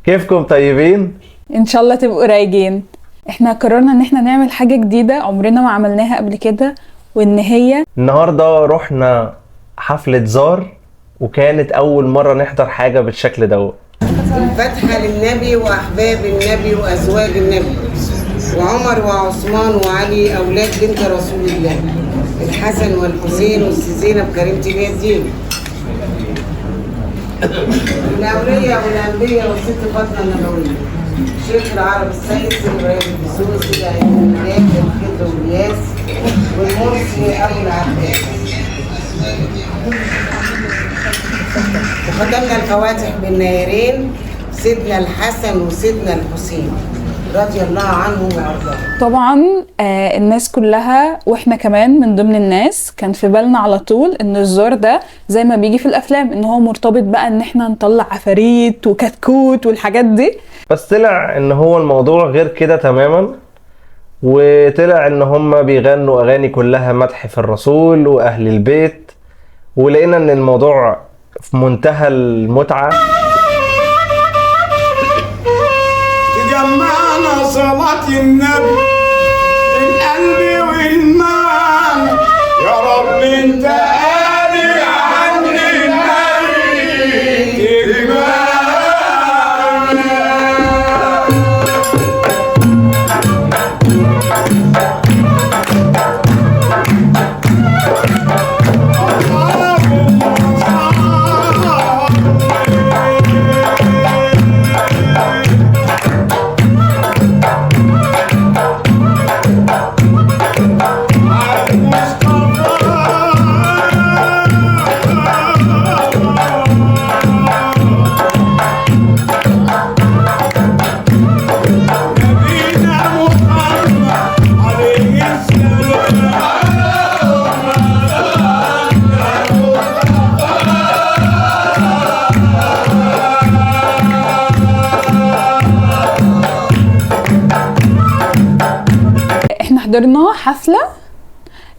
كيفكم طيبين؟ ان شاء الله تبقوا رايقين. احنا قررنا ان احنا نعمل حاجة جديدة عمرنا ما عملناها قبل كده، وان هي النهاردة رحنا حفلة زار، وكانت أول مرة نحضر حاجة بالشكل دوت. الفاتحة للنبي وأحباب النبي وأزواج النبي وعمر وعثمان وعلي أولاد بنت رسول الله، الحسن والحسين والسيزينة بكريمة الله الدين، الأولياء والأنبياء والست فاطمة النبوية، شيخ العرب السيد سيد إبراهيم الدسوقي، سيد الملاك الخضر والياس، والمرسي أبو العباس. وختمنا الفواتح بالنيرين سيدنا الحسن وسيدنا الحسين رضي الله عنهم وارضاهم. طبعا الناس كلها واحنا كمان من ضمن الناس كان في بالنا على طول ان الزار ده زي ما بيجي في الافلام ان هو مرتبط بقى ان احنا نطلع عفاريت وكتكوت والحاجات دي، بس طلع ان هو الموضوع غير كده تماما، وطلع ان هم بيغنوا اغاني كلها مدح في الرسول واهل البيت، ولقينا ان الموضوع في منتهى المتعة. تجمعنا صلاة النبي القلب والمعنى، يا رب انت قادر عن النبي تجمعنا. حضرنا حفلة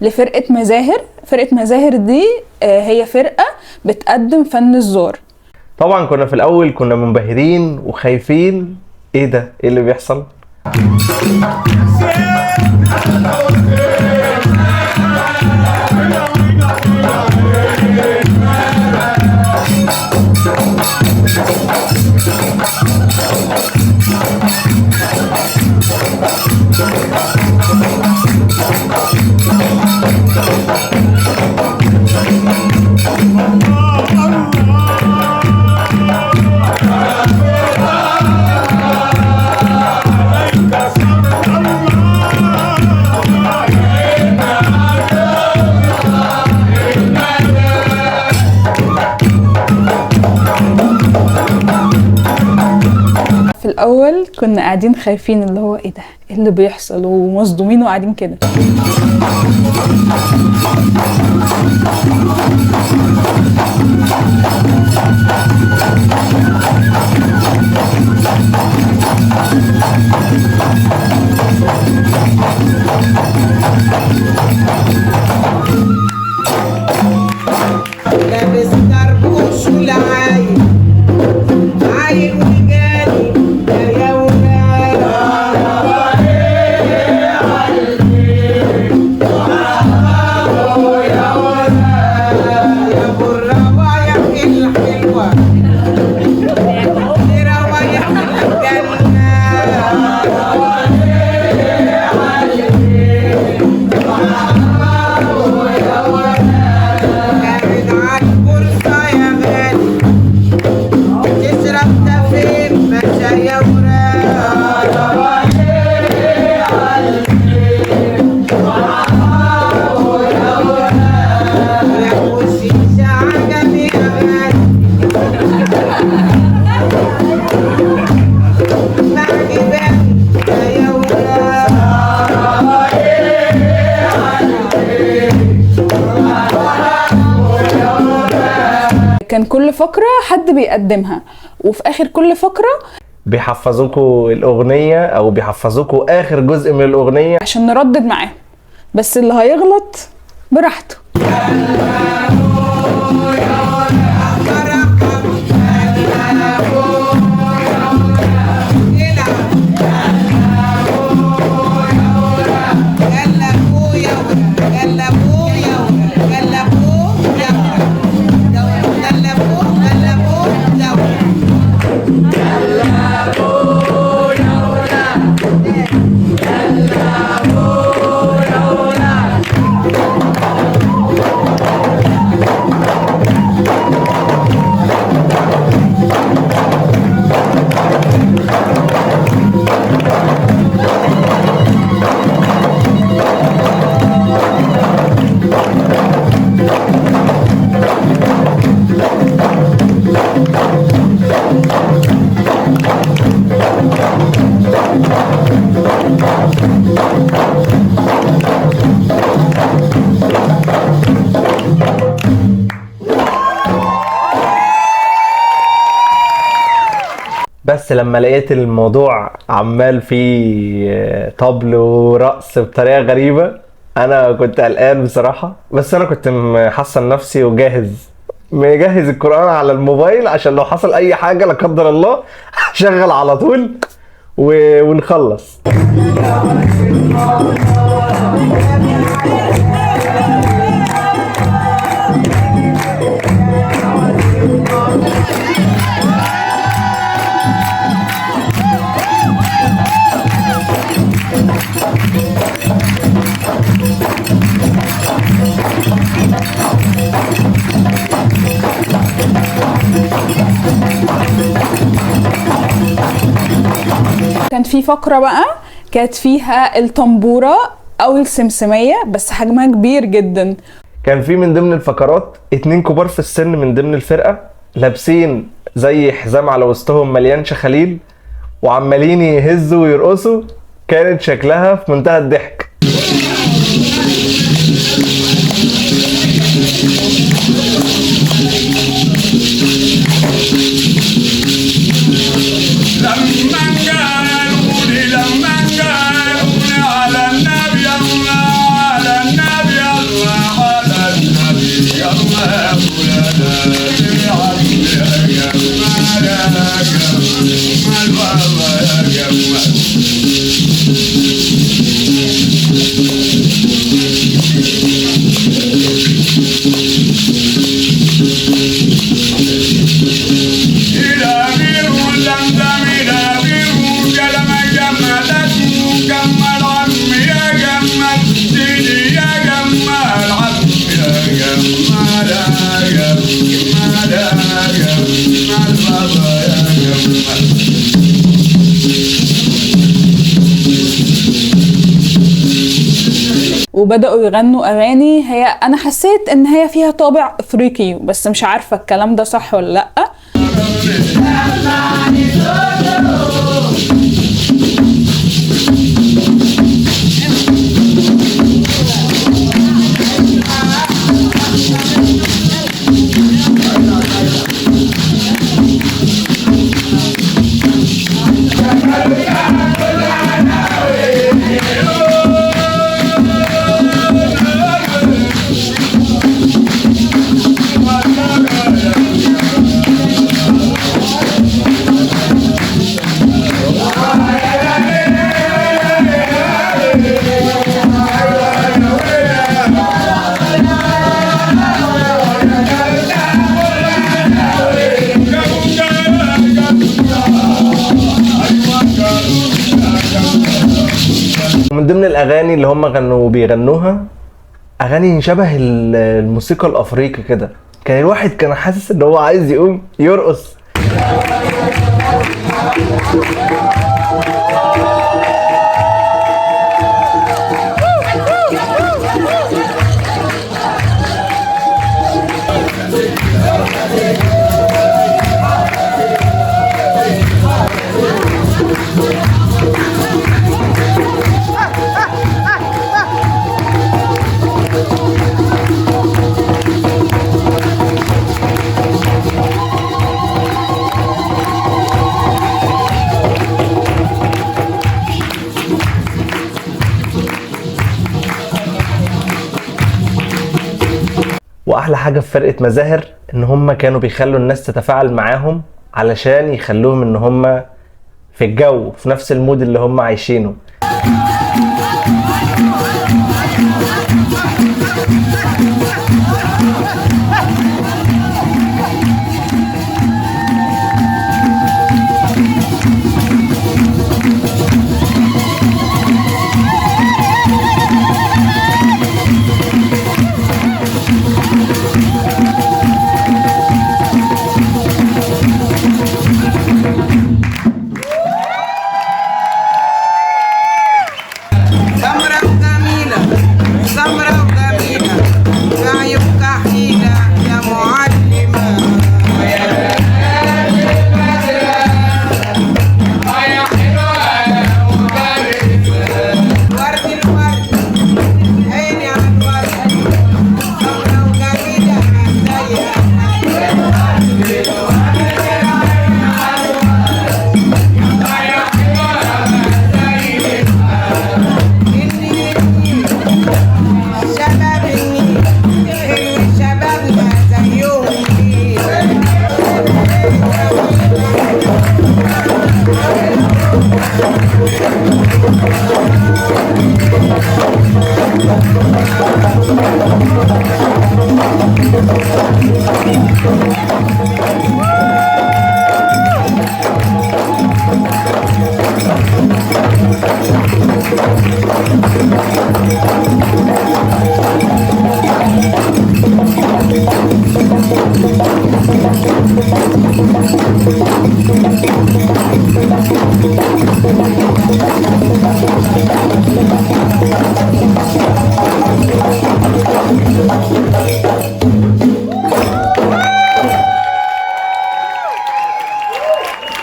لفرقة مزاهر. فرقة مزاهر دي هي فرقة بتقدم فن الزار. طبعا كنا في الاول كنا منبهرين وخايفين، ايه ده؟ ايه اللي بيحصل؟ في الاول كنا قاعدين خايفين اللي هو ايه ده، ايه اللي بيحصل، ومصدومين وقاعدين كده. لابس طربوش والعايل عايل وجاني يا ابو الروايح الحلوه روايح الجنه. كان كل فقرة حد بيقدمها، وفي آخر كل فقرة بيحفظوكوا الأغنية أو بيحفظوكوا آخر جزء من الأغنية عشان نردد معاهم، بس اللي هيغلط براحته. بس لما لقيت الموضوع عمال فيه طبل ورقص بطريقة غريبة، انا كنت قلقان بصراحة، بس انا كنت محصن نفسي وجاهز، مجهز القرآن على الموبايل عشان لو حصل اي حاجة لا قدر الله شغل على طول ونخلص. كان في فقرة بقى كانت فيها الطنبورة او السمسمية بس حجمها كبير جدا. كان في من ضمن الفقرات 2 كبار في السن من ضمن الفرقة لابسين زي حزام على وسطهم مليان شخاليل وعمالين يهزوا ويرقصوا، كانت شكلها في منتهى الضحك. وبدأوا يغنوا أغاني هي أنا حسيت إن هي فيها طابع أفريقي، بس مش عارفة الكلام ده صح ولا لأ. من ضمن الاغاني اللي هم كانوا بيغنوها اغاني شبه الموسيقى الافريقي كده، كان الواحد كان حاسس ان هو عايز يقوم يرقص. واحلى حاجة في فرقة مزاهر ان هم كانوا بيخلوا الناس تتفاعل معاهم علشان يخلوهم ان هم في الجو، في نفس المود اللي هم عايشينه.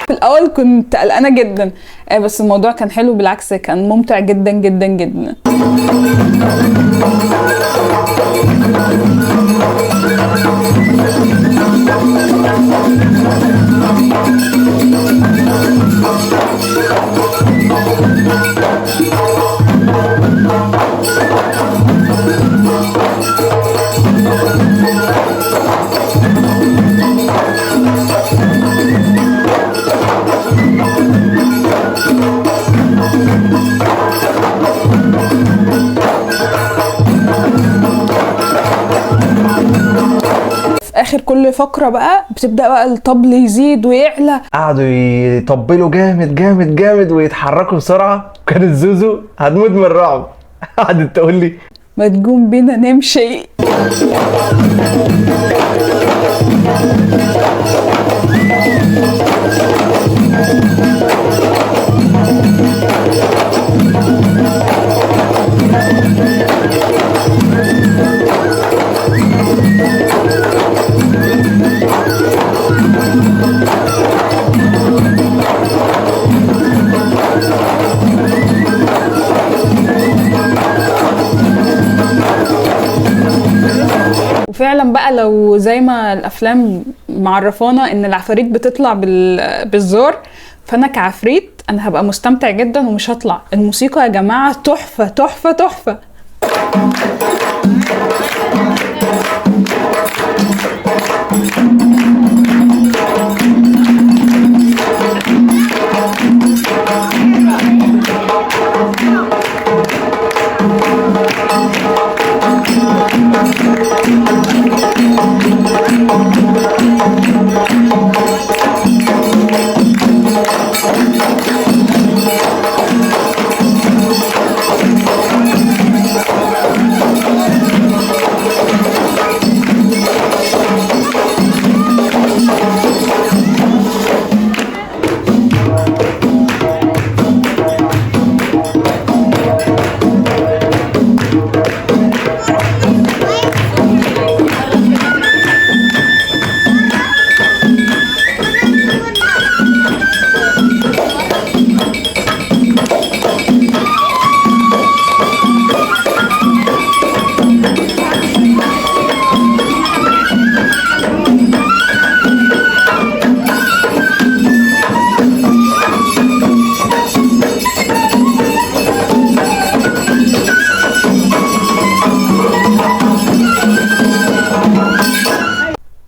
في الاول كنت قلقانه جدا، بس الموضوع كان حلو، بالعكس كان ممتع جدا جدا جدا. اخر كل فقره بقى بتبدا بقى الطبل يزيد ويعلى، قعدوا يطبلوا جامد جامد جامد ويتحركوا بسرعه، وكانت زوزو هتموت من الرعب. قعدت تقول لي ما تقوم بينا نمشي. وفعلا بقى لو زي ما الافلام معرفانا ان العفاريت بتطلع بالزور، فانا كعفريت انا هبقى مستمتع جدا ومش هطلع. الموسيقى يا جماعه تحفه تحفه تحفه.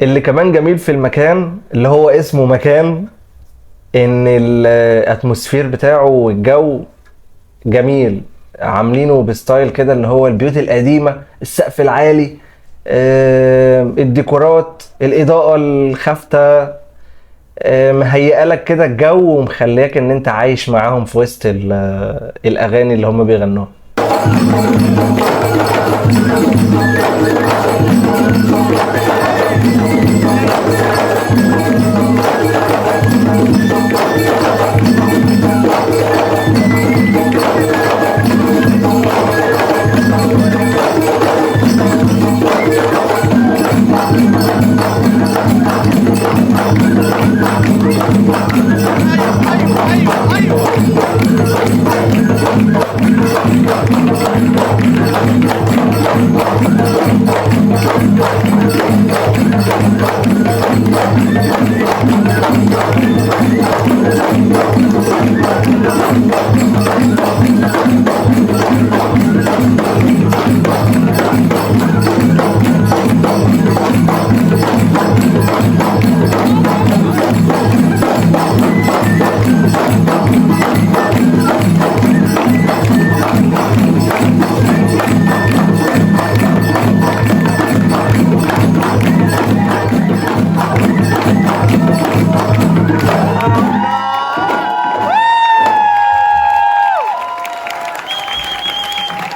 اللي كمان جميل في المكان اللي هو اسمه مكان، ان الاتموسفير بتاعه والجو جميل، عاملينه بستايل كده اللي هو البيوت القديمة، السقف العالي، الديكورات، الإضاءة الخافتة، مهيئة لك كده الجو ومخليك ان انت عايش معاهم في وسط الأغاني اللي هم بيغنوها.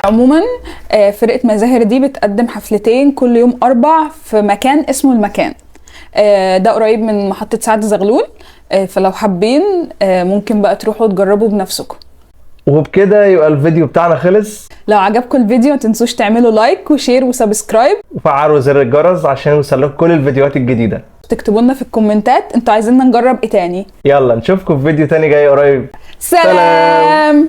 عموما فرقة مزاهر دي بتقدم حفلتين كل يوم 4 في مكان اسمه المكان. ده قريب من محطة سعد زغلول، فلو حابين ممكن بقى تروحوا تجربوا بنفسكم. وبكده يبقى الفيديو بتاعنا خلص. لو عجبكم الفيديو ما تنسوش تعملوا لايك وشير وسبسكرايب وفعلوا زر الجرس عشان يوصلكم كل الفيديوهات الجديدة. تكتبوا لنا في الكومنتات انتوا عايزيننا نجرب ايه تاني. يلا نشوفكم في فيديو تاني جاي قريب. سلام.